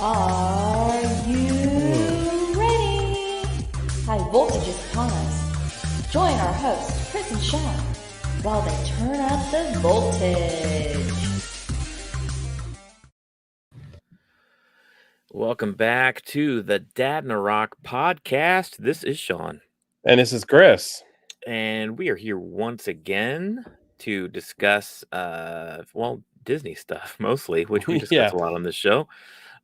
Are you ready? High voltage is upon us. Join our hosts, Chris and Sean, while they turn up the voltage. Welcome back to the Dad in a Rock podcast. This is Sean. And this is Chris. And we are here once again to discuss, Disney stuff mostly, which we discuss a lot on this show.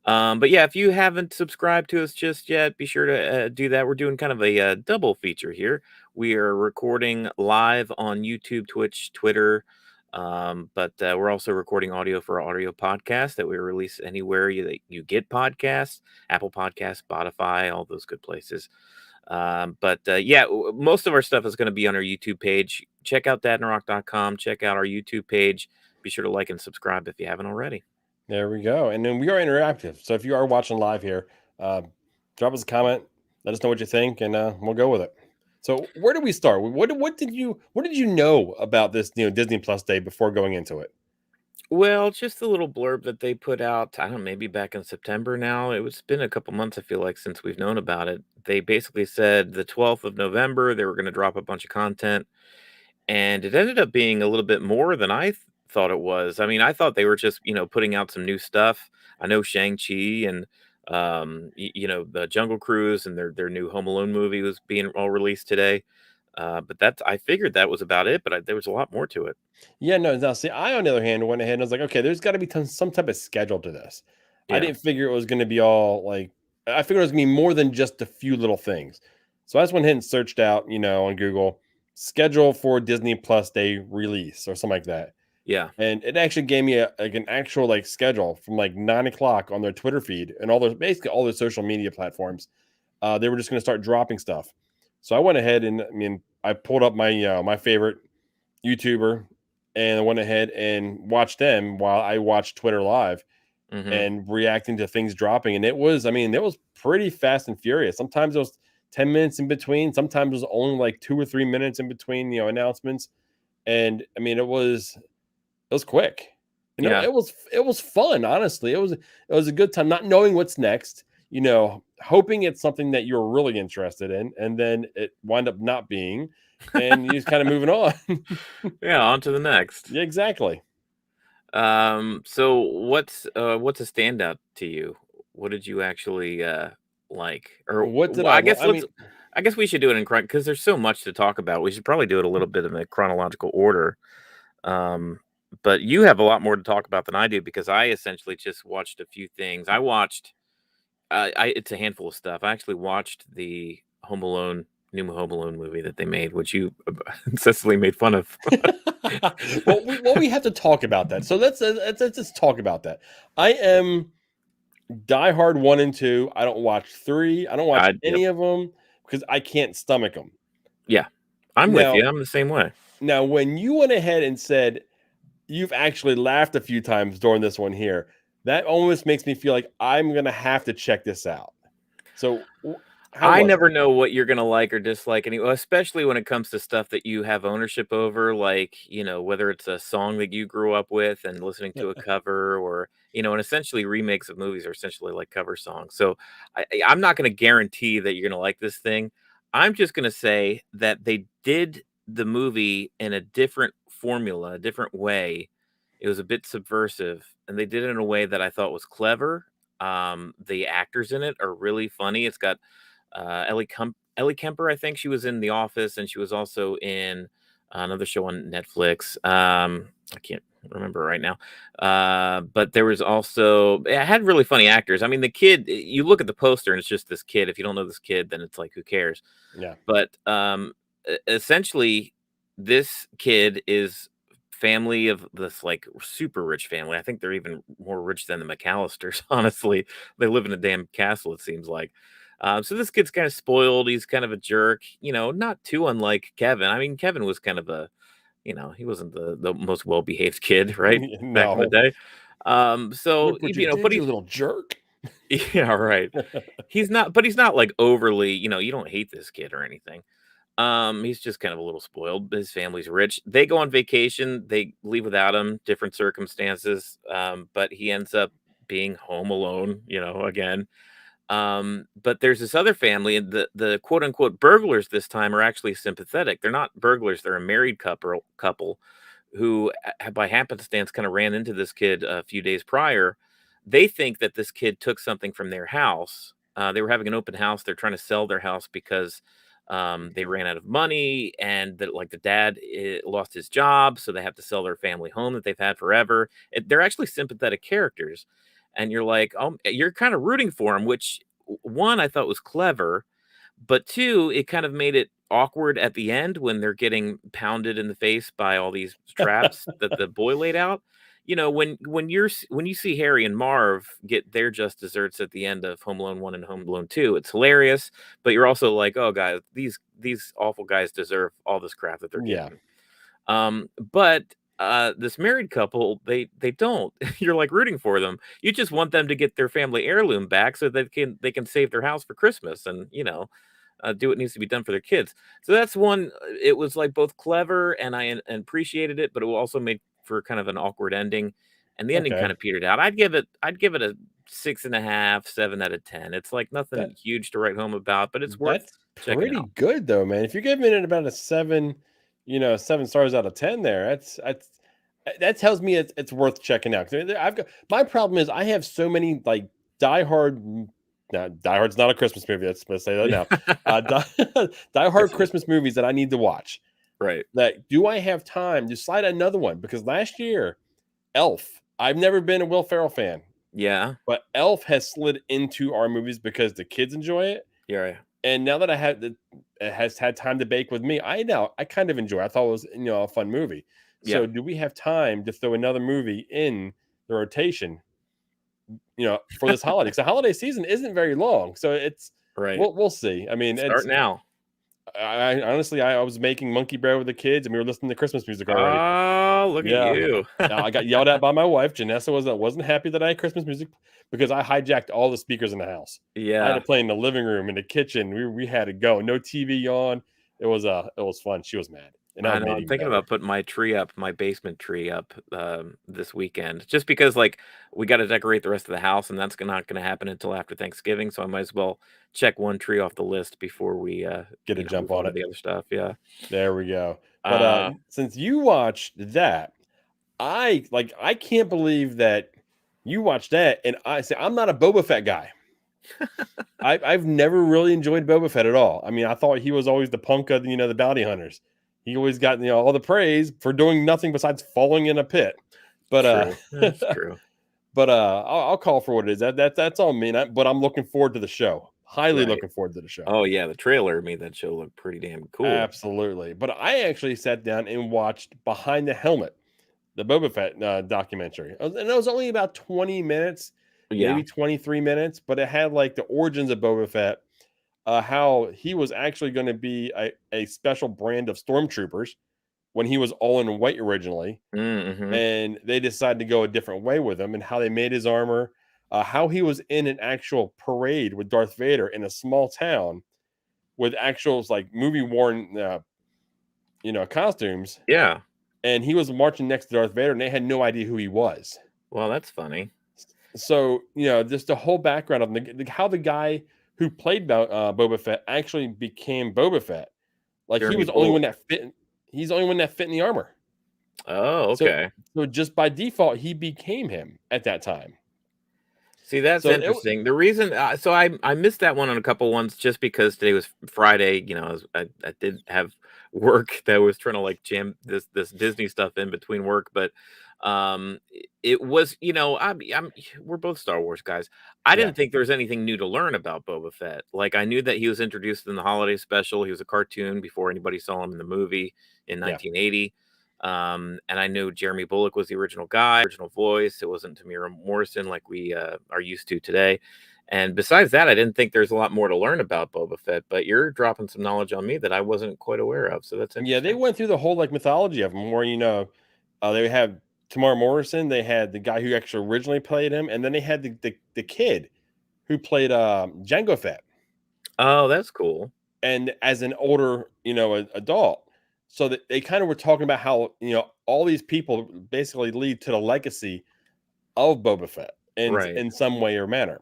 But yeah, if you haven't subscribed to us just yet, be sure to do that. We're doing kind of a double feature here. We are recording live on YouTube, Twitch, Twitter, but we're also recording audio for our audio podcast that we release anywhere you get podcasts, Apple Podcasts, Spotify, all those good places. Most of our stuff is going to be on our YouTube page. Check out dadandrock.com. Check out our YouTube page. Be sure to like and subscribe if you haven't already. There we go. And then we are interactive. So if you are watching live here, drop us a comment. Let us know what you think, and we'll go with it. So where do we start? What did you know about this Disney Plus Day before going into it? Well, just a little blurb that they put out, I don't know, maybe back in September now. It's been a couple months, I feel like, since we've known about it. They basically said the 12th of November, they were going to drop a bunch of content. And it ended up being a little bit more than I thought it was. I mean, I thought they were just, putting out some new stuff. I know Shang Chi and, the Jungle Cruise and their new Home Alone movie was being all released today. But I figured that was about it, but there was a lot more to it. Yeah, no. See, I, on the other hand, went ahead and was like, okay, there's got to be some type of schedule to this. Yeah. I didn't figure it was going to be all like, I figured it was going to be more than just a few little things. So I just went ahead and searched out, on Google, schedule for Disney Plus Day release or something like that. Yeah. And it actually gave me an actual schedule from 9 o'clock on their Twitter feed and basically all their social media platforms. They were just going to start dropping stuff. So I went ahead and I pulled up my my favorite YouTuber and I went ahead and watched them while I watched Twitter live and reacting to things dropping. And it was pretty fast and furious. Sometimes it was 10 minutes in between. Sometimes it was only 2 or 3 minutes in between, announcements. And it was quick. It was fun. Honestly, it was a good time, not knowing what's next, hoping it's something that you're really interested in. And then it wound up not being, and you just kind of moving on. Yeah. On to the next. Yeah, exactly. So what's a standout to you? What did you actually like? Or what did I guess we should do it in because there's so much to talk about. We should probably do it a little bit in a chronological order. But you have a lot more to talk about than I do because I essentially just watched a few things. I watched it's a handful of stuff. I actually watched the new Home Alone movie that they made, which you incessantly made fun of. well, we have to talk about that. So let's just talk about that. I am diehard 1 and 2. I don't watch 3. I don't watch any of them because I can't stomach them. Yeah, I'm with you. I'm the same way. Now, when you went ahead and said you've actually laughed a few times during this one here, that almost makes me feel like I'm going to have to check this out. So I never know what you're going to like or dislike, especially when it comes to stuff that you have ownership over, like, whether it's a song that you grew up with and listening to a cover or, and essentially remakes of movies are essentially like cover songs. So I'm not going to guarantee that you're going to like this thing. I'm just going to say that they did the movie in a different formula, a different way. It was a bit subversive, and they did it in a way that I thought was clever. The actors in it are really funny. It's got Ellie Kemper. I think she was in The Office, and she was also in another show on Netflix. I can't remember right now. But there was also, it had really funny actors. I mean, the kid, you look at the poster and it's just this kid. If you don't know this kid, then it's like, who cares? Yeah. But essentially, this kid is family of this super rich family. I think they're even more rich than the McAllisters, honestly. They live in a damn castle, it seems like. So this kid's kind of spoiled. He's kind of a jerk, not too unlike Kevin. I mean, Kevin was kind of a, he wasn't the most well-behaved kid, right? No. Back in the day. So, but he's a little jerk. Yeah, right. He's not overly, you don't hate this kid or anything. He's just kind of a little spoiled. His family's rich. They go on vacation. They leave without him, different circumstances. But he ends up being home alone, again. But there's this other family, and the quote unquote burglars this time are actually sympathetic. They're not burglars, they're a married couple who by happenstance kind of ran into this kid a few days prior. They think that this kid took something from their house. They were having an open house. They're trying to sell their house because they ran out of money, and that like the dad lost his job, so they have to sell their family home that they've had forever. They're actually sympathetic characters, and you're like, oh, you're kind of rooting for them, which one I thought was clever, but two, it kind of made it awkward at the end when they're getting pounded in the face by all these traps that the boy laid out. When you see Harry and Marv get their just desserts at the end of Home Alone 1 and Home Alone 2, it's hilarious, but you're also like, oh guys, these awful guys deserve all this crap that they're Yeah. getting. But this married couple, they don't. You're like rooting for them. You just want them to get their family heirloom back so that they can save their house for Christmas and do what needs to be done for their kids. So that's one. It was like both clever and I appreciated it, but it also made for kind of an awkward ending. And the ending Okay. kind of petered out. I'd give it a 6.5, 7 out of 10. It's like nothing That huge to write home about, but it's worth that's checking pretty out. good though, man. If you're giving it about a 7, 7 stars out of 10 there, that tells me it's worth checking out. 'Cause I've got my problem is I have so many like diehard. Now, Die Hard's not a Christmas movie. Let's say that now. Die Hard Christmas movies that I need to watch. Right. That do I have time to slide another one? Because last year, Elf. I've never been a Will Ferrell fan, Yeah. but Elf has slid into our movies because the kids enjoy it. Yeah. And now that it has had time to bake with me, I kind of enjoy it. I thought it was a fun movie. Yeah. So do we have time to throw another movie in the rotation? For this holiday, because the holiday season isn't very long, so it's Right. we'll see. I mean, Start now. I honestly, I was making monkey bread with the kids, and we were listening to Christmas music already. Oh, look Yeah. at you. I got yelled at by my wife. Janessa wasn't happy that I had Christmas music because I hijacked all the speakers in the house. I had Yeah. to play in the living room, in the kitchen. We had to go. No TV on. It was fun. She was mad, and I I know. made I'm even thinking better. about putting my basement tree up this weekend, just because like we got to decorate the rest of the house, and that's not going to happen until after Thanksgiving. So I might as well check one tree off the list before we Get a jump move on on to it. the other stuff. Yeah. There we go. But Uh, since you watched that, I can't believe that you watched that, and I say I'm not a Boba Fett guy. I've never really enjoyed Boba Fett at all. I mean, I thought he was always the punk of the bounty hunters. He always got all the praise for doing nothing besides falling in a pit. But true. That's true. but I'll call for what it is. That's all me. But I'm looking forward to the show. Highly Right. looking forward to the show. Oh yeah, the trailer made that show look pretty damn cool. Absolutely. But I actually sat down and watched Behind the Helmet, the Boba Fett documentary. And it was only about 20 minutes, Yeah. maybe 23 minutes, but it had like the origins of Boba Fett, how he was actually going to be a special brand of stormtroopers when he was all in white originally. Mm-hmm. And they decided to go a different way with him, and how they made his armor, how he was in an actual parade with Darth Vader in a small town with actuals like movie worn, costumes. Yeah. And he was marching next to Darth Vader, and they had no idea who he was. Well, that's funny. So, just the whole background of how the guy who played Boba Fett actually became Boba Fett. Like Jeremy he was the only Bulloch. one that fit. He's the only one that fit in the armor. Oh, okay. So just by default, he became him at that time. See, that's So interesting. The reason, so I missed that one on a couple ones just because today was Friday. I did have work that was trying to like jam this Disney stuff in between work, but it was we're both Star Wars guys. I Yeah. didn't think there was anything new to learn about Boba Fett. Like I knew that he was introduced in the holiday special. He was a cartoon before anybody saw him in the movie in 1980. And I knew Jeremy Bulloch was the original guy, original voice. It wasn't Tamira Morrison like we are used to today. And besides that, I didn't think there's a lot more to learn about Boba Fett, but you're dropping some knowledge on me that I wasn't quite aware of. So that's interesting. Yeah, they went through the whole like mythology of him, where they had Tamara Morrison, they had the guy who actually originally played him, and then they had the kid who played Jango Fett. Oh, that's cool. and as an older, adult. So that they kind of were talking about how, all these people basically lead to the legacy of Boba Fett Right. in some way or manner.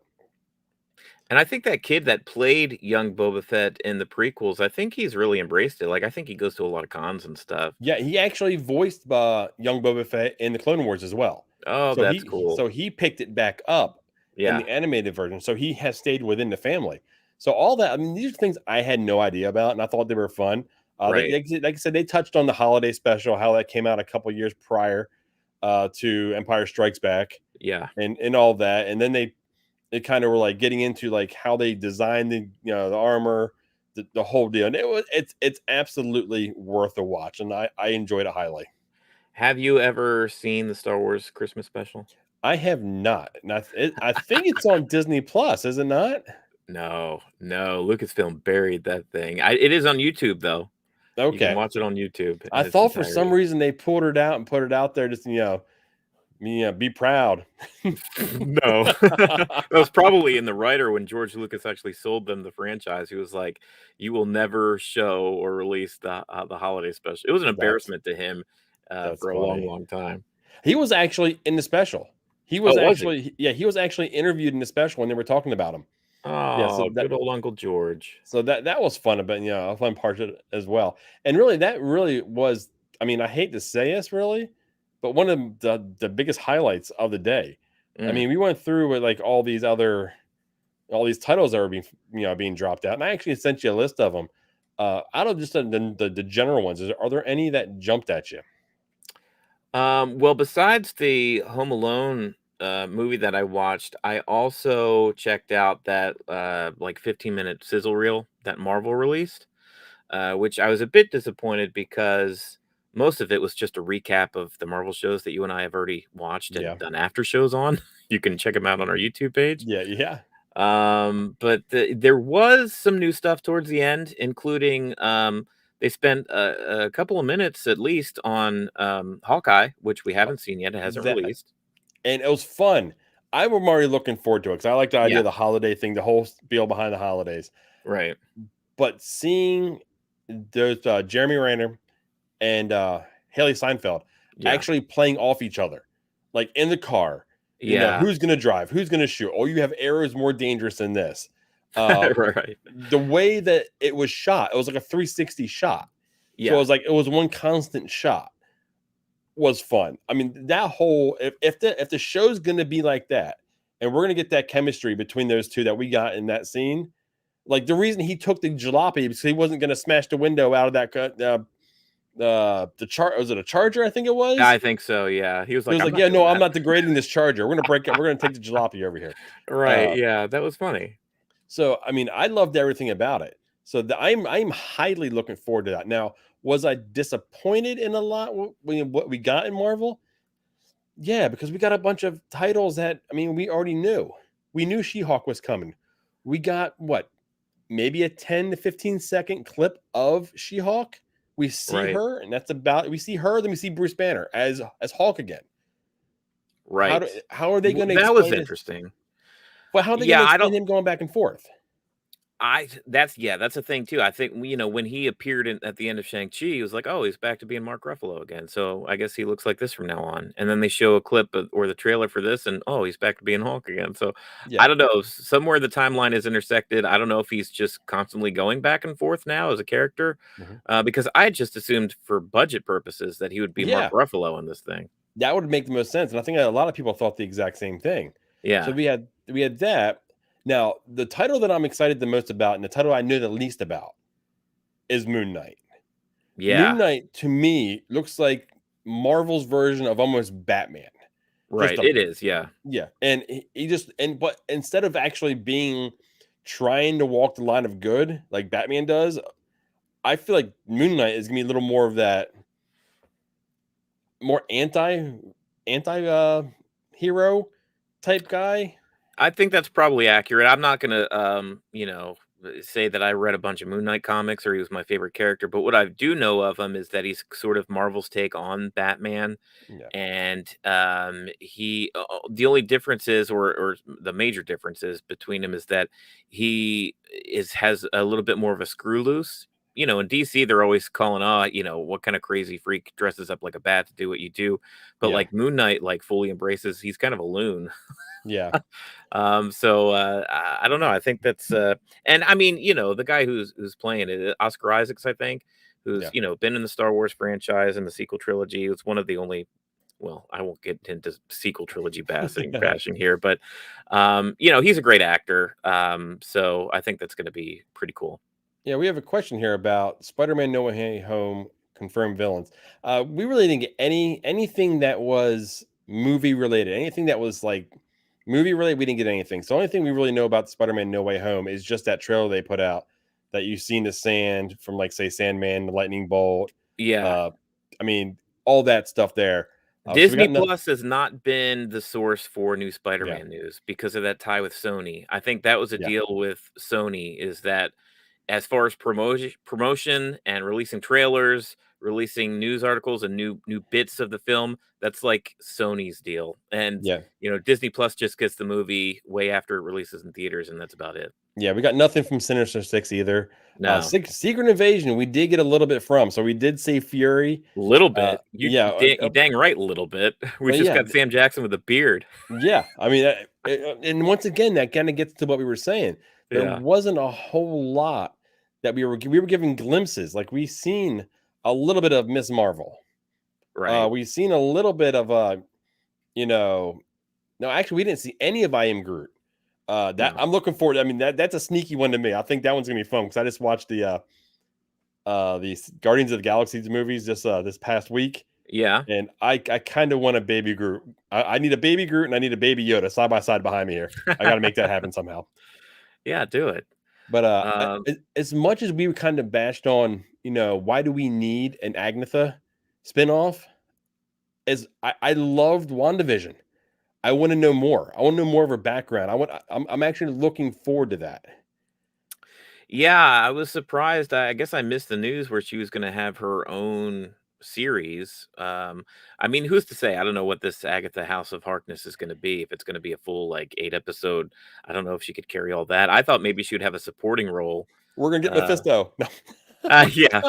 And I think that kid that played young Boba Fett in the prequels, I think he's really embraced it. Like, I think he goes to a lot of cons and stuff. Yeah, he actually voiced young Boba Fett in the Clone Wars as well. Oh, So that's he cool. so he picked it back up in Yeah, the animated version. So he has stayed within the family. So all that, I mean, these are things I had no idea about, and I thought they were fun. right. Like I said, they touched on the holiday special, how that came out a couple years prior to Empire Strikes Back, Yeah. and all that. And then they kind of were like getting into like how they designed the armor, the whole deal. And it's absolutely worth a watch, and I enjoyed it highly. Have you ever seen the Star Wars Christmas special? I have not, and I think it's on Disney Plus, is it not? No, no. Lucasfilm buried that thing. It is on YouTube though. You can Okay, watch it on YouTube I in its thought for some entirety. reason they pulled it out and put it out there, just be proud. No, that was probably in the writer when George Lucas actually sold them the franchise. He was like, "You will never show or release the holiday special." It was an That's embarrassment to him that's for a long, funny. long time. He was actually in the special. Oh, was he? He was actually interviewed in the special when they were talking about him. Yeah, Oh, good old Uncle George. that was fun, but a fun part of it as well. And really, that really was. I mean, I hate to say this, really, but one of the biggest highlights of the day. I Mm, mean, we went through with like all these titles that were being dropped out, and I actually sent you a list of them. Out of just the general ones, are there any that jumped at you? Well, besides the Home Alone movie that I watched, I also checked out that like 15-minute sizzle reel that Marvel released, which I was a bit disappointed because most of it was just a recap of the Marvel shows that you and I have already watched and Yeah, done after shows on. You can check them out on our YouTube page. yeah. But there was some new stuff towards the end, including they spent a couple of minutes at least on Hawkeye, which we haven't seen yet. It hasn't That released. and it was fun. I'm already looking forward to it because I like the idea Yeah, of the holiday thing, the whole spiel behind the holidays. right. But seeing those Jeremy Renner and Haley Seinfeld Yeah, actually playing off each other, like in the car. yeah, Who's going to drive? Who's going to shoot? Oh, you have arrows more dangerous than this. Uh, right. the way that it was shot, it was like a 360 shot. So it Yeah, was like it was one constant shot. Was fun. I mean, that whole if the show's going to be like that, and we're going to get that chemistry between those two that we got in that scene, like the reason he took the jalopy because he wasn't going to smash the window out of that the chart was it a charger? I think it was. I think so. Yeah, he was He like, was "I'm like, not "Yeah, doing no, I'm that." not degrading this charger. We're gonna break it. We're gonna take the jalopy over here." Right. Uh, Yeah, that was funny. so I mean, I loved everything about it. So I'm highly looking forward to that. Now, was I disappointed in a lot what we got in Marvel? Yeah, because we got a bunch of titles that I mean we already knew. We knew She-Hulk was coming. We got what, maybe a 10 to 15-second clip of She-Hulk. We see Right. her, and that's about we see her, then we see Bruce Banner as Hulk again. Right. How are they going to That was explain this? interesting. Well, how are they going Yeah, to I explain don't. him going back and forth? That's a thing too. I think when he appeared at the end of Shang Chi, he was like, "Oh, he's back to being Mark Ruffalo again." So I guess he looks like this from now on. And then they show a clip or the trailer for this, and oh, he's back to being Hulk again. So I Yeah. don't know. Somewhere the timeline is intersected. I don't know if he's just constantly going back and forth now as a character, Mhm. because I just assumed for budget purposes that he would be Mark Yeah, Ruffalo in this thing. that would make the most sense, and I think a lot of people thought the exact same thing. So Yeah, we had that. Now, the title that I'm excited the most about, and the title I knew the least about, is Moon Knight. Moon yeah, Knight to me looks like Marvel's version of almost Batman. Just right. a It is. Yeah, Yeah, and he just but instead of actually trying to walk the line of good like Batman does, I feel like Moon Knight is gonna be a little more of that more anti hero type guy. I think that's probably accurate. I'm not gonna, say that I read a bunch of Moon Knight comics or he was my favorite character, but what I do know of him is that he's sort of Marvel's take on Batman. Yeah. And he the only difference is, or the major difference is between him is that he has a little bit more of a screw loose. In DC, they're always calling, what kind of crazy freak dresses up like a bat to do what you do. But Yeah. like Moon Knight, like fully embraces, he's kind of a loon. Yeah. So I don't know. I think that's and I mean, the guy who's playing it, Oscar Isaacs, I think, who's Yeah. Been in the Star Wars franchise and the sequel trilogy. It's one of the only. Well, I won't get into sequel trilogy bashing here, but he's a great actor. So I think that's going to be pretty cool. Yeah, we have a question here about Spider-Man No Way Home confirmed villains. We really didn't get anything that was movie related. Anything that was like movie related, we didn't get anything. So the only thing we really know about Spider-Man No Way Home is just that trailer they put out that you've seen the sand from, like, say, Sandman, the lightning bolt. Yeah. I mean, all that stuff there. So we Disney got nothing. Plus has not been the source for new Yeah. Spider-Man news because of that tie with Sony. I think that was a Yeah. deal with Sony, is that as far as promotion and releasing trailers, releasing news articles and new bits of the film, that's like Sony's deal. And Yeah. Disney Plus just gets the movie way after it releases in theaters, and that's about it. Yeah, we got nothing from Sinister Six either. No. Secret Invasion, we did get a little bit from. So we did see Fury. Little bit. You Yeah. dang right, a little bit. We Well, just yeah. got Sam Jackson with a beard. Yeah, I mean, and once again, that kind of gets to what we were saying. There Yeah. wasn't a whole lot that we were given glimpses. Like, we've seen a little bit of Miss Marvel. Right. We've seen a little bit of no, actually, we didn't see any of I Am Groot. That No. I'm looking forward. I mean, that's a sneaky one to me. I think that one's gonna be fun because I just watched the Guardians of the Galaxy movies this past week. Yeah. And I kind of want a baby Groot. I need a baby Groot and I need a baby Yoda side by side behind me here. I got to make that happen somehow. Yeah, do it. But as much as we kind of bashed on, why do we need an Agatha spinoff? As I loved WandaVision. I want to know more. I want to know more of her background. I'm actually looking forward to that. Yeah, I was surprised. I guess I missed the news where she was going to have her own series. I mean, who's to say? I don't know what this Agatha House of Harkness is going to be. If it's going to be a full 8 episode, I don't know if she could carry all that. I thought maybe she would have a supporting role. We're gonna get Mephisto. No. Yeah,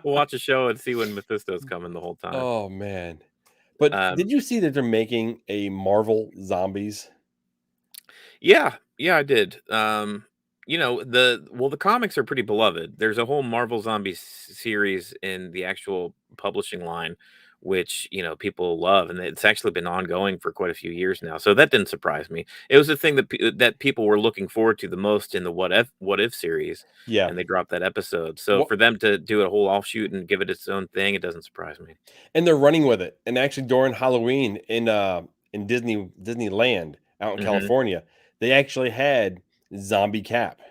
we'll watch a show and see when Mephisto's coming the whole time. Oh man! But did you see that they're making a Marvel Zombies? Yeah, I did. The comics are pretty beloved. There's a whole Marvel Zombies series in the actual publishing line, which people love, and it's actually been ongoing for quite a few years now. So that didn't surprise me. It was the thing that people were looking forward to the most in the What If series. Yeah, and they dropped that episode. So for them to do a whole offshoot and give it its own thing, it doesn't surprise me. And they're running with it. And actually, during Halloween in Disneyland out in California, they actually had Zombie Cap.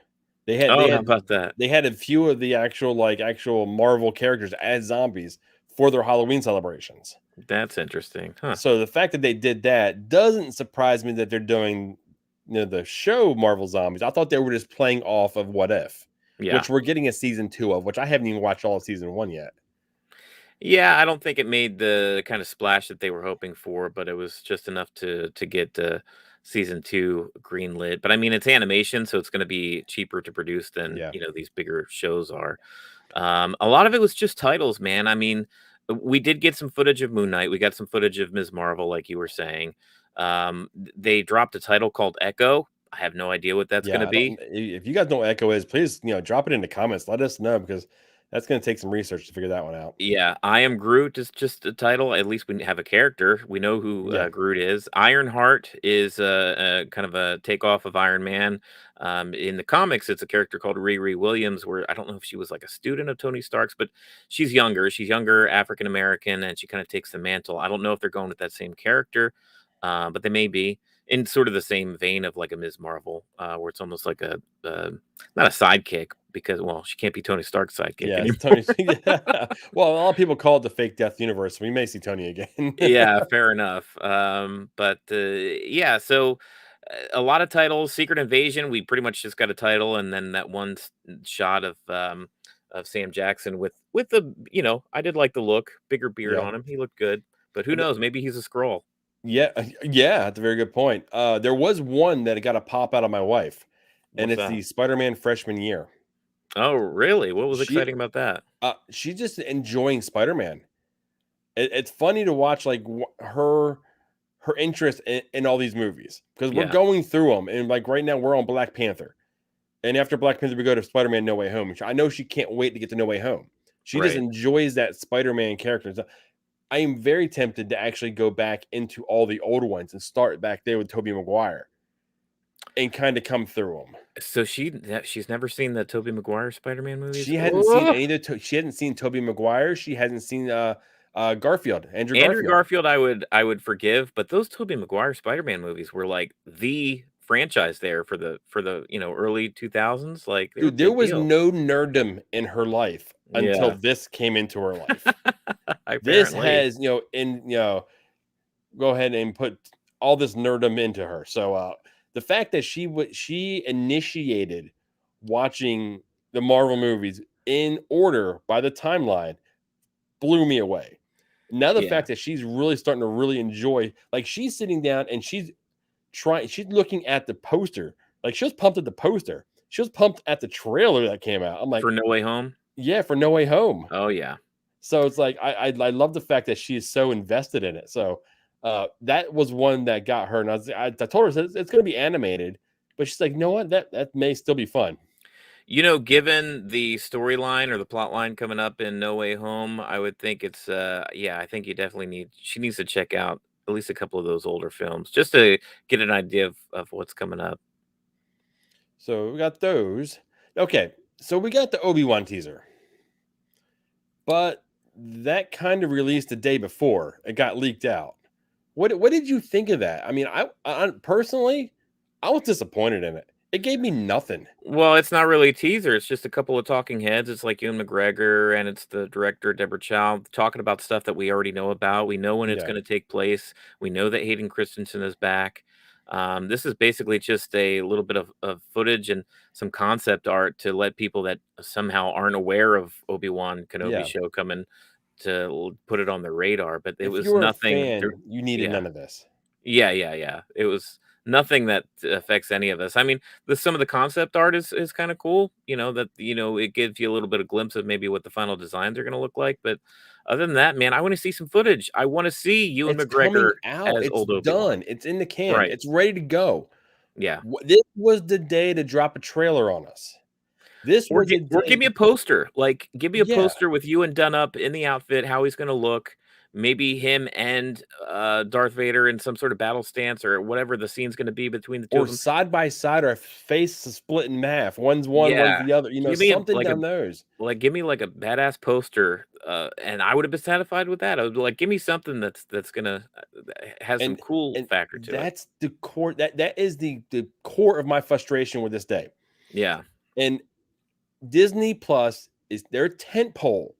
How about that? They had a few of the actual Marvel characters as zombies for their Halloween celebrations. That's interesting. Huh. So the fact that they did that doesn't surprise me that they're doing the show Marvel Zombies. I thought they were just playing off of What If, which we're getting a season 2 of, which I haven't even watched all of season 1 yet. Yeah, I don't think it made the kind of splash that they were hoping for, but it was just enough to get season 2 greenlit. But I mean, it's animation, so it's going to be cheaper to produce than these bigger shows are. A lot of it was just titles, man. I mean, we did get some footage of Moon Knight. We got some footage of Ms. Marvel, like you were saying. They dropped a title called Echo. I have no idea what that's going to be. If you guys know what Echo is, please drop it in the comments. Let us know, because that's going to take some research to figure that one out. Yeah, I Am Groot is just a title. At least we have a character. We know who Groot is. Ironheart is kind of a takeoff of Iron Man. In the comics, it's a character called Riri Williams, where I don't know if she was like a student of Tony Stark's, but she's younger. She's younger, African American, and she kind of takes the mantle. I don't know if they're going with that same character, but they may be in sort of the same vein of like a Ms. Marvel, where it's almost like a not a sidekick, because she can't be Tony Stark's sidekick. Yeah, Tony. Well, a lot of people call it the fake death universe. We may see Tony again. Yeah, fair enough. So a lot of titles. Secret Invasion, we pretty much just got a title, and then that one shot of Sam Jackson with the I did like the look, bigger beard Yeah. on him. He looked good, but who knows? Maybe he's a Skrull. Yeah, yeah, that's a very good point. There was one that got a pop out of my wife, and What's it's that? the Spider-Man freshman year. Oh, really? What was She exciting about that? she's just enjoying Spider-Man. It's funny to watch like her interest in all these movies because we're Yeah, going through them, and like right now we're on Black Panther, and after Black Panther we go to Spider-Man No Way Home. I know she can't wait to get to No Way Home. She just right. enjoys that Spider-Man character. So I am very tempted to actually go back into all the old ones and start back there with Tobey Maguire and kind of come through them. So she's never seen the Tobey Maguire Spider-Man movies? She hadn't seen Oh! any of she hadn't seen Tobey Maguire. She hasn't seen Garfield, Andrew Andrew Garfield. Garfield, I would forgive, but those Tobey Maguire Spider-Man movies were like the franchise there for the early 2000s. Like they were a Dude, there big was deal. no nerddom in her life until Yeah, this came into her life. This apparently. has, go ahead and put all this nerddom into her. So the fact that she initiated watching the Marvel movies in order by the timeline blew me away. Now the Yeah, fact that she's really starting to really enjoy, like she's sitting down and she's looking at the poster. Like she was pumped at the poster. She was pumped at the trailer that came out. I'm like, for No Way Home. yeah, for No Way Home. Oh yeah. So it's like I love the fact that she is so invested in it. So that was one that got her, and I told her it's going to be animated, but she's like, you know what, that may still be fun. Given the storyline or the plot line coming up in No Way Home, I would think it's I think she needs to check out at least a couple of those older films just to get an idea of what's coming up. So we got those. Okay, so we got the ObiWan teaser, but that kind of released the day before it got leaked out. What did you think of that? I mean, I personally, I was disappointed in it. It gave me nothing. Well, it's not really a teaser. It's just a couple of talking heads. It's like Ewan McGregor and it's the director, Deborah Chow, talking about stuff that we already know about. We know when it's Yeah. going to take place. We know that Hayden Christensen is back. This is basically just a little bit of footage and some concept art to let people that somehow aren't aware of Obi-Wan Kenobi Yeah. show come in to put it on their radar. But it If you was were a nothing. fan, you needed Yeah. none of this. Yeah. It was nothing that affects any of us. I mean, some of the concept art is kind of cool, it gives you a little bit of glimpse of maybe what the final designs are going to look like. But other than that, man, I want to see some footage. I want to see Ewan It's coming McGregor out. as It's old Obi-Wan. done. It's in the can. Right. It's ready to go. Yeah. This was the day to drop a trailer on us. This Or was the give day. me a poster. Like, give me a Yeah. poster with Ewan done up in the outfit, how he's going to look. Maybe him and Darth Vader in some sort of battle stance or whatever the scene's going to be between the two Or of them. side by side, or face split in half. One's one, one's Yeah. the other. Give me Something down those. give me like a badass poster, and I would have been satisfied with that. I would be like, give me something that's gonna that has some And cool and factor to it. that's the core. That is the core of my frustration with this day. Yeah, And Disney Plus is their tent pole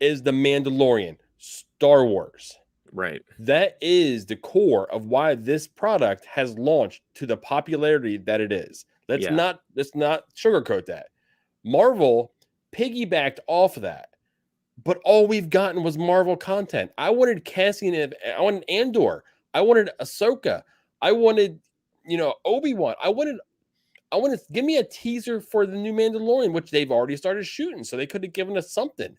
is the Mandalorian, Star Wars. right. That is the core of why this product has launched to the popularity that it is. Let's Yeah. not sugarcoat that. Marvel piggybacked off of that, but all we've gotten was Marvel content. I wanted Cassian, I wanted Andor, I wanted Ahsoka, I wanted Obi-Wan. I wanted give me a teaser for the new Mandalorian, which they've already started shooting, so they could have given us something.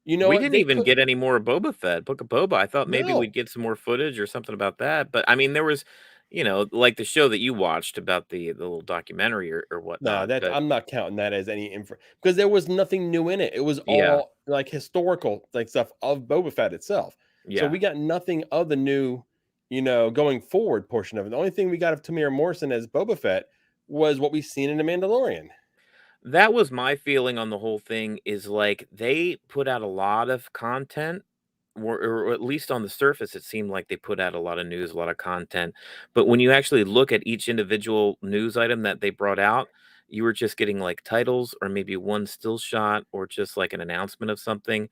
You know We what? didn't They even could get any more Boba Fett, Book of Boba. I thought maybe no. we'd get some more footage or something about that. But I mean, there was, like the show that you watched about the little documentary or No, whatnot. that But I'm not counting that as any info because there was nothing new in it. It was yeah, all like historical like stuff of Boba Fett itself. So yeah. we got nothing of the new, going forward portion of it. The only thing we got of Tamir Morrison as Boba Fett was what we've seen in The Mandalorian. That was my feeling on the whole thing is like they put out a lot of content, or at least on the surface, it seemed like they put out a lot of news, a lot of content. But when you actually look at each individual news item that they brought out, you were just getting like titles or maybe one still shot or just like an announcement of something.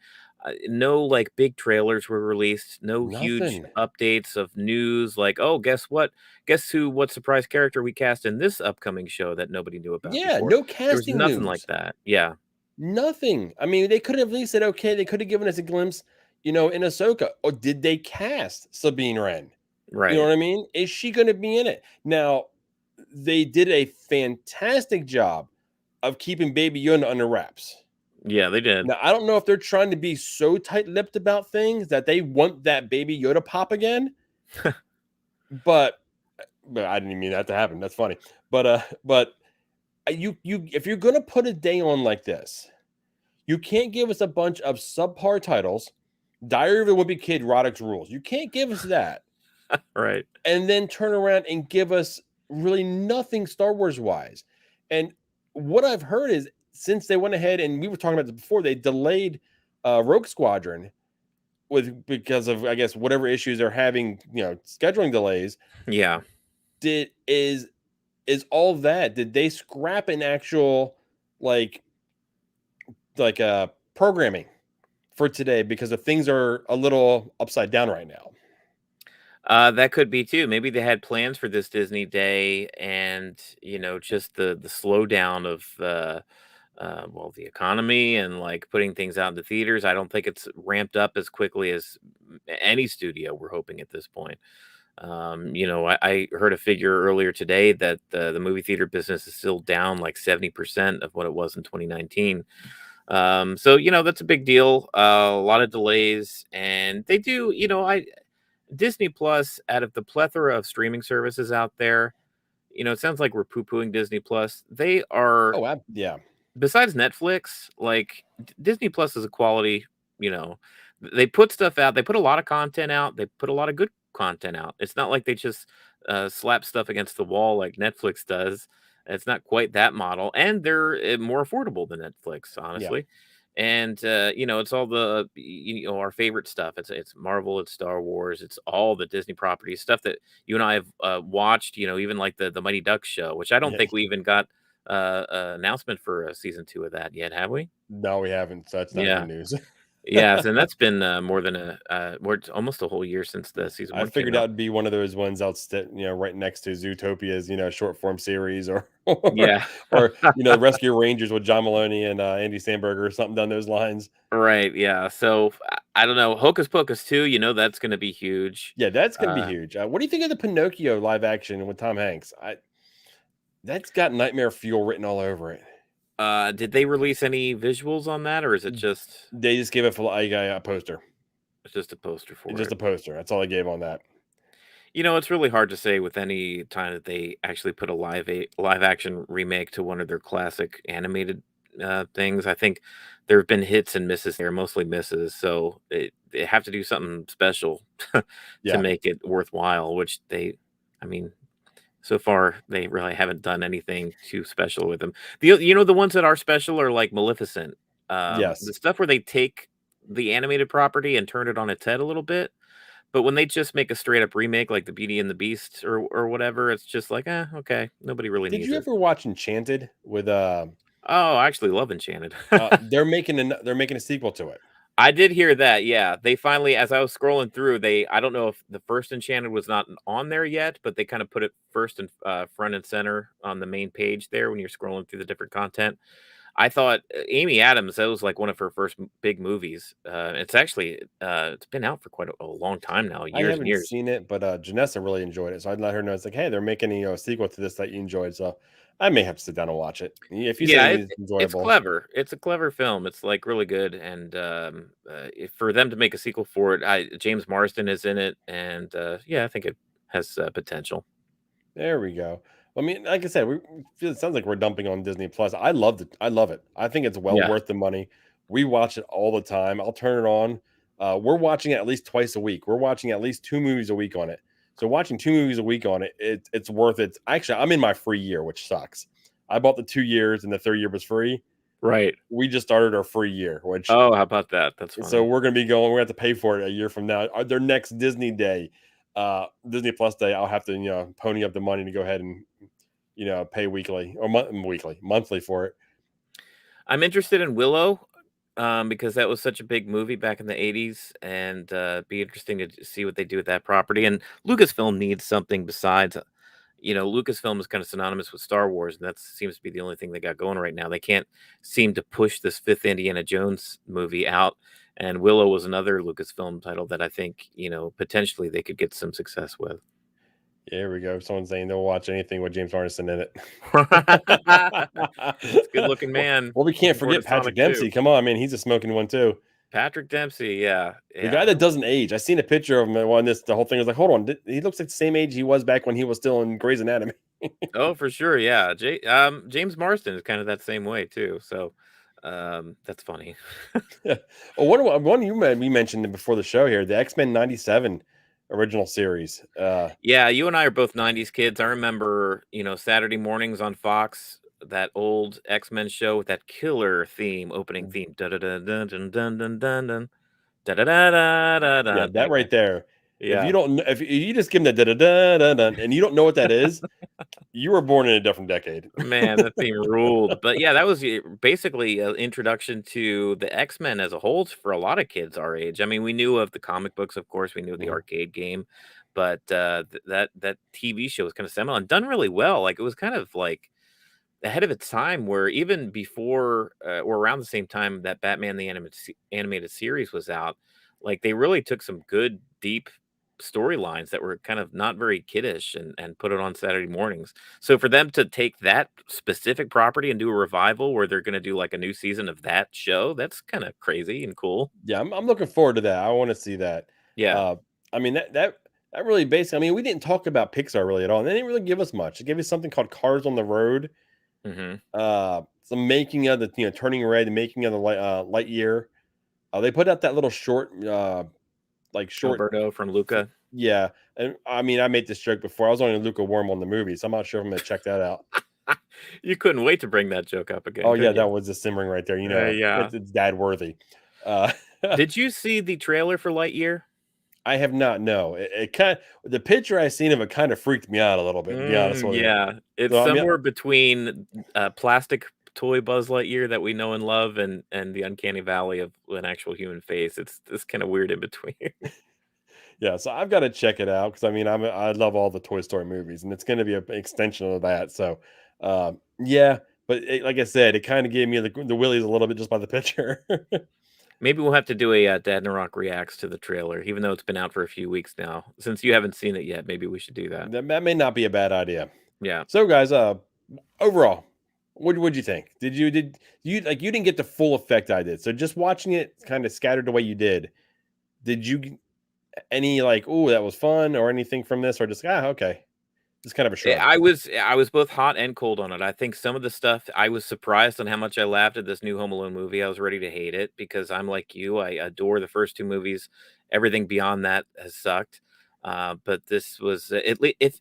No like big trailers were released, no huge Nothing. updates of news like, oh, guess what? Guess who, what surprise character we cast in this upcoming show that nobody knew about Yeah, before. no There was casting nothing like news. that. Yeah, Nothing. I mean, they could have at least said, okay, they could have given us a glimpse, in Ahsoka. Or did they cast Sabine Wren? You know right. what I mean? Is she going to be in it? Now, they did a fantastic job of keeping Baby Yoda under wraps. Yeah, they did. Now, I don't know if they're trying to be so tight-lipped about things that they want that Baby Yoda pop again, but I didn't mean that to happen. That's funny. But you if you're gonna put a day on like this, you can't give us a bunch of subpar titles. Diary of a Wimpy Kid, Roddick's Rules. You can't give us that, Right. and then turn around and give us really nothing Star Wars wise. And what I've heard is since they went ahead and we were talking about this before, they delayed Rogue Squadron because of I guess whatever issues they're having, scheduling delays. Yeah. Did is all that? Did they scrap an actual like programming for today because the things are a little upside down right now? That could be too. Maybe they had plans for this Disney Day, and just the slowdown of well, the economy and like putting things out in the theaters. I don't think it's ramped up as quickly as any studio we're hoping at this point. I heard a figure earlier today that the movie theater business is still down like 70% of what it was in 2019. So that's a big deal. A lot of delays, and they do. I Disney Plus, out of the plethora of streaming services out there, it sounds like we're poo-pooing Disney Plus. They are, Oh, yeah, besides Netflix, like Disney Plus is a quality, you know, they put stuff out, they put a lot of content out, they put a lot of good content out. It's not like they just slap stuff against the wall like Netflix does. It's not quite that model, and they're more affordable than Netflix, yeah, honestly. And it's all the our favorite stuff. It's Marvel, it's Star Wars, it's all the Disney properties, stuff that you and I have watched. Even like the Mighty Ducks show, which I don't yeah. think we even got announcement for season 2 of that yet, have we? No, we haven't. So that's not good Yeah. news. Yes, and that's been more than almost a whole year since the season I 1 came figured out. out would be one of those ones right next to Zootopia's, short form series or Yeah. Rescue Rangers with John Maloney and Andy Samberg or something down those lines. Right, yeah. So I don't know. Hocus Pocus 2, that's going to be huge. Yeah, that's gonna be Uh huge. What do you think of the Pinocchio live action with Tom Hanks? That's got nightmare fuel written all over it. did they release any visuals on that, or is it just They just gave it a poster. it's just a poster It's for just it? a poster. That's all I gave on that. It's really hard to say with any time that they actually put a live action remake to one of their classic animated things. I think there have been hits and misses. They're mostly misses, so they have to do something special to Yeah. make it worthwhile. Which I mean, so far they really haven't done anything too special with them. The ones that are special are like Maleficent. The Yes. stuff where they take the animated property and turn it on its head a little bit, but when they just make a straight up remake like the Beauty and the Beast or whatever, it's just like, okay, nobody really Did needs you it. ever watch Enchanted with Oh, I actually love Enchanted. they're making a sequel to it. I did hear that. Yeah, they finally, as I was scrolling through, I don't know if the first Enchanted was not on there yet, but they kind of put it first and front and center on the main page there when you're scrolling through the different content. I thought Amy Adams, that was like one of her first big movies. It's actually it's been out for quite a long time now, I years and haven't years. seen it, but Janessa really enjoyed it. So I'd let her know it's like, hey, they're making a sequel to this that you enjoyed. So I may have to sit down and watch it. If you Yeah, say it's it's enjoyable. clever. It's a clever film. It's like really good, and for them to make a sequel for it, James Marsden is in it, and yeah, I think it has potential. There we go. I mean, like I said, it sounds like we're dumping on Disney Plus. I loved it. I love it. I think it's well Yeah, worth the money. We watch it all the time. I'll turn it on. We're watching it at least twice a week. We're watching at least 2 movies a week on it. So watching 2 movies a week on it's worth it. Actually, I'm in my free year, which sucks. I bought the 2 years and the third year was free. right. We just started our free year, which Oh, how about that? That's so funny. we're gonna be going. We have to pay for it a year from now. Their next Disney Day, Disney Plus Day, I'll have to pony up the money to go ahead and pay weekly or monthly for it. I'm interested in Willow, because that was such a big movie back in the '80s, and be interesting to see what they do with that property. And Lucasfilm needs something besides, Lucasfilm is kind of synonymous with Star Wars, and that seems to be the only thing they got going right now. They can't seem to push this fifth Indiana Jones movie out, and Willow was another Lucasfilm title that I think potentially they could get some success with. Yeah, here we go. Someone's saying they'll watch anything with James Marsden in it. It's a good looking man. Well, we can't Looking forward forget to Patrick Sonic 2. Dempsey. Come on, man, he's a smoking one too. Patrick Dempsey, yeah. The guy that doesn't age. I seen a picture of him on this. The whole thing was like, hold on, he looks like the same age he was back when he was still in Grey's Anatomy. Oh, for sure, yeah. James Marsden is kind of that same way too. So, that's funny. Yeah. Oh, one we mentioned before the show here, the X-Men '97 original series. Yeah, you and I are both '90s kids. I remember, Saturday mornings on Fox, that old X-Men show with that killer opening theme. Da da da dun dun dun dun dun dun. Da da da da da da. Yeah, that right there. Yeah. If you just give them the da da da da and you don't know what that is, you were born in a different decade. Man, that thing ruled. But yeah, that was basically an introduction to the X-Men as a whole for a lot of kids our age. I mean, we knew of the comic books, of course, we knew the arcade game, but that TV show was kind of seminal and done really well. Like it was kind of like ahead of its time, where even before or around the same time that Batman the animated series was out, like they really took some good deep storylines that were kind of not very kiddish and put it on Saturday mornings. So for them to take that specific property and do a revival where they're going to do like a new season of that show, that's kind of crazy and cool. Yeah, I'm looking forward to that. I want to see that. Yeah. I mean that really basically. I mean, we didn't talk about Pixar really at all, and they didn't really give us much. They gave us something called Cars on the Road. Some making of the Turning Red, the making of the Lightyear. They put out that little short Alberto from Luca. Yeah, and I mean, I made this joke before. I was only a Luca worm on the movie, so I'm not sure if I'm gonna check that out. You couldn't wait to bring that joke up again. Oh yeah, that was the simmering right there. Yeah. It's dad worthy. Did you see the trailer for Lightyear? I have not. No, it kind of, the picture I seen of it kind of freaked me out a little bit. To be honest with you. Yeah, it's somewhere between plastic toy Buzz Lightyear that we know and love, and the uncanny valley of an actual human face. It's kind of weird in between. Yeah, so I've got to check it out because I mean I love all the Toy Story movies, and it's going to be an extension of that. So, yeah, but like I said, it kind of gave me the willies a little bit just by the picture. Maybe we'll have to do a Dad and Rock reacts to the trailer, even though it's been out for a few weeks now. Since you haven't seen it yet, maybe we should do that. That may not be a bad idea. Yeah. So, guys, overall, what'd you think? Did you like you didn't get the full effect I did? So just watching it kind of scattered the way you did you any like, oh, that was fun or anything from this, or just okay, just kind of a shrug? I was both hot and cold on it. I think some of the stuff, I was surprised on how much I laughed at this new Home Alone movie. I was ready to hate it because I'm like you. I adore the first two movies. Everything beyond that has sucked. But this was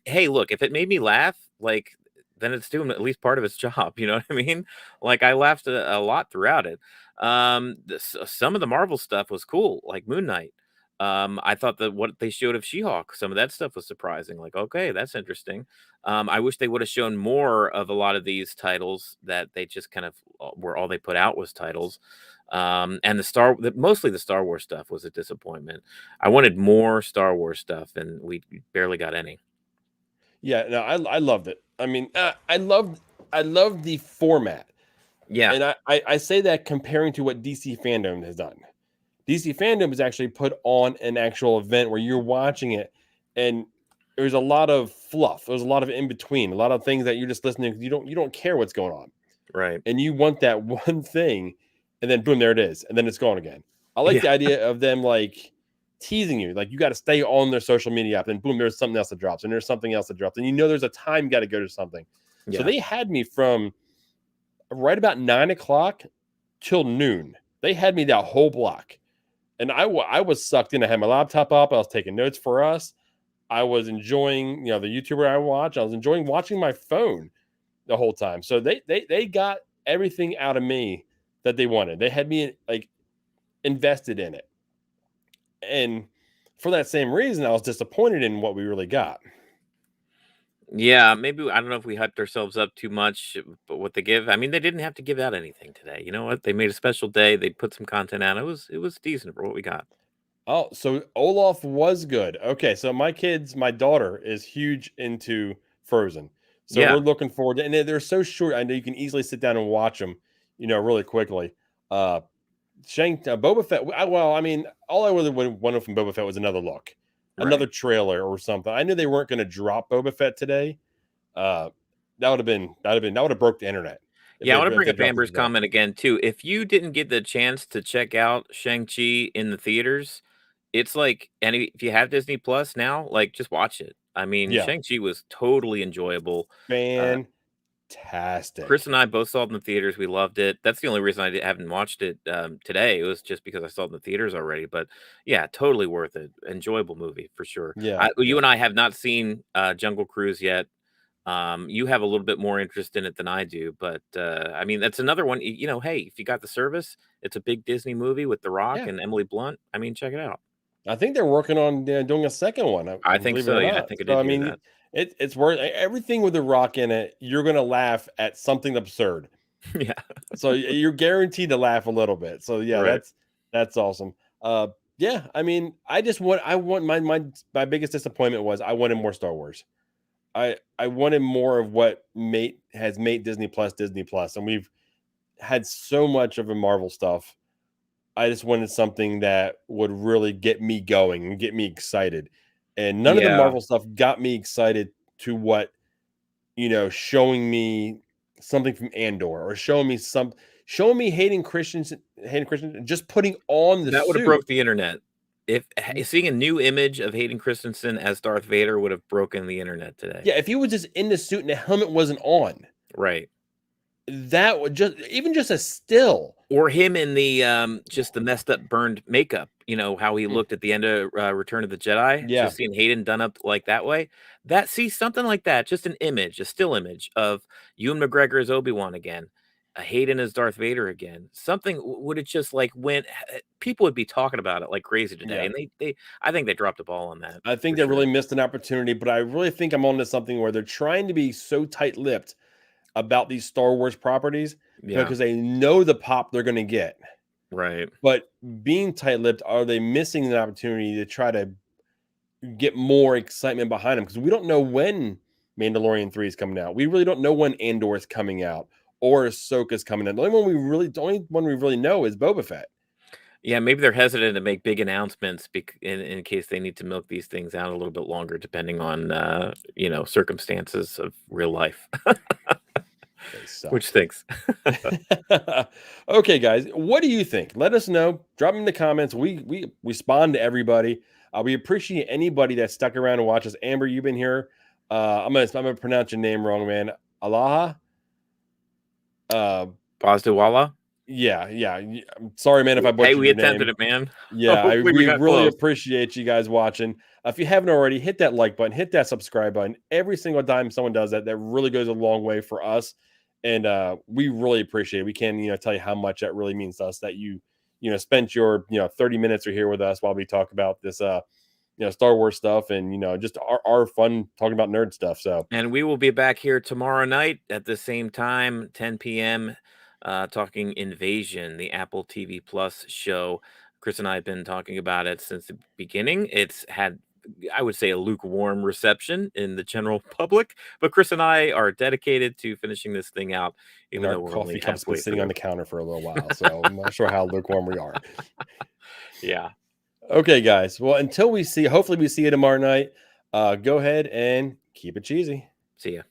hey, look, if it made me laugh, like then it's doing at least part of its job. You know what I mean? Like I laughed a lot throughout it. Some of the Marvel stuff was cool, like Moon Knight. I thought that what they showed of She-Hulk, some of that stuff was surprising. Like, okay, that's interesting. I wish they would have shown more of a lot of these titles that they just kind of were all they put out was titles. And mostly the Star Wars stuff was a disappointment. I wanted more Star Wars stuff, and we barely got any. Yeah, no, I loved it. I mean, I loved the format. Yeah, and I say that comparing to what DC Fandom has done. DC Fandom has actually put on an actual event where you're watching it, and there's a lot of fluff. There's a lot of in between, a lot of things that you're just listening. You don't care what's going on, right? And you want that one thing, and then boom, there it is, and then it's gone again. I like the idea of them like teasing you, like you got to stay on their social media app, and boom, there's something else that drops, and there's something else that drops, and there's a time you got to go to something. Yeah. So they had me from right about 9:00 till noon. They had me that whole block. And I was sucked in. I had my laptop up. I was taking notes for us. I was enjoying, the YouTuber I watch. I was enjoying watching my phone the whole time. So they got everything out of me that they wanted. They had me like invested in it. And for that same reason, I was disappointed in what we really got. Yeah, maybe I don't know if we hyped ourselves up too much, but what they give, I mean, they didn't have to give out anything today. You know what? They made a special day. They put some content out. It was decent for what we got. Oh, so Olaf was good. Okay, so my daughter is huge into Frozen. So we're Yeah, looking forward to, and they're so short. I know you can easily sit down and watch them, really quickly. Uh, Boba Fett. Well, I mean, all I really wanted from Boba Fett was another look, another right. trailer or something. I knew they weren't going to drop Boba Fett today. Uh, that would have broke the internet Yeah, I want to if bring they up dropped it Amber's today. comment again too. If you didn't get the chance to check out Shang Chi in the theaters, it's like, and if you have Disney Plus now, like just watch it. I mean, Yeah, Shang Chi was totally enjoyable. Uh, Chris fantastic. and I both saw it in the theaters. We loved it. That's the only reason haven't watched it today. It was just because I saw it in the theaters already. But yeah, totally worth it. Enjoyable movie for sure. Yeah, You yeah. and I have not seen Jungle Cruise yet. You have a little bit more interest in it than I do, but I mean, that's another one. Hey, if you got the service, it's a big Disney movie with The Rock Yeah. and Emily Blunt. I mean, check it out. I think they're working on doing a second one. I think Believe it so. or Yeah, I not. think I So did I hear mean, that. it's worth everything with the Rock in it. You're gonna laugh at something absurd. Yeah, So you're guaranteed to laugh a little bit. So yeah, right. that's awesome. Uh, yeah. I mean, I want my biggest disappointment was I wanted more Star Wars. I wanted more of what mate has made Disney Plus, and we've had so much of a Marvel stuff. I just wanted something that would really get me going and get me excited. And none of the Yeah, Marvel stuff got me excited to what, showing me something from Andor or showing me hating Christians, and just putting on the that would have suit. broke the internet. If seeing a new image of Hayden Christensen as Darth Vader would have broken the internet today. Yeah, if he was just in the suit and the helmet wasn't on, Right. that would just a still. Or him in the, just the messed up burned makeup, how he Mm, looked at the end of, Return of the Jedi, yeah, just seeing Hayden done up like that way. Something like that, just an image, a still image of Ewan McGregor as Obi-Wan again, Hayden as Darth Vader again. Something would have just, like, people would be talking about it like crazy today, yeah. and I think they dropped the ball on that, I think for they really sure. missed an opportunity, but I really think I'm onto something where they're trying to be so tight-lipped about these Star Wars properties Yeah, because they know the pop they're going to get. right. But being tight-lipped, are they missing an opportunity to try to get more excitement behind them? Because we don't know when Mandalorian 3 is coming out. We really don't know when Andor is coming out or Ahsoka is coming in. The only one we really know is Boba Fett. Yeah, maybe they're hesitant to make big announcements in case they need to milk these things out a little bit longer, depending on circumstances of real life, They which suck. stinks. Okay, guys, what do you think? Let us know. Drop them in the comments. We respond to everybody. We appreciate anybody that stuck around and watched us. Amber, you've been here. I'm gonna pronounce your name wrong, man. Alaha. Uh, Pazdawala. yeah. I'm sorry, man, if I Hey, butchered we your attempted name. it, man. Yeah, Hopefully, we we got really close. appreciate you guys watching. If you haven't already, hit that like button, hit that subscribe button. Every single time someone does that, that really goes a long way for us, and we really appreciate it. We can't, tell you how much that really means to us that spent your 30 minutes or here with us while we talk about this Star Wars stuff and just our fun talking about nerd stuff. So And we will be back here tomorrow night at the same time, 10 p.m., talking Invasion, the Apple TV Plus show. Chris and I have been talking about it since the beginning. It's had, I would say, a lukewarm reception in the general public, but Chris and I are dedicated to finishing this thing out, and even our though we're only coffee cup's been halfway sitting on through. the counter for a little while, so I'm not sure how lukewarm we are. Yeah. Okay, guys. Well, until hopefully we see you tomorrow night. Go ahead and keep it cheesy. See ya.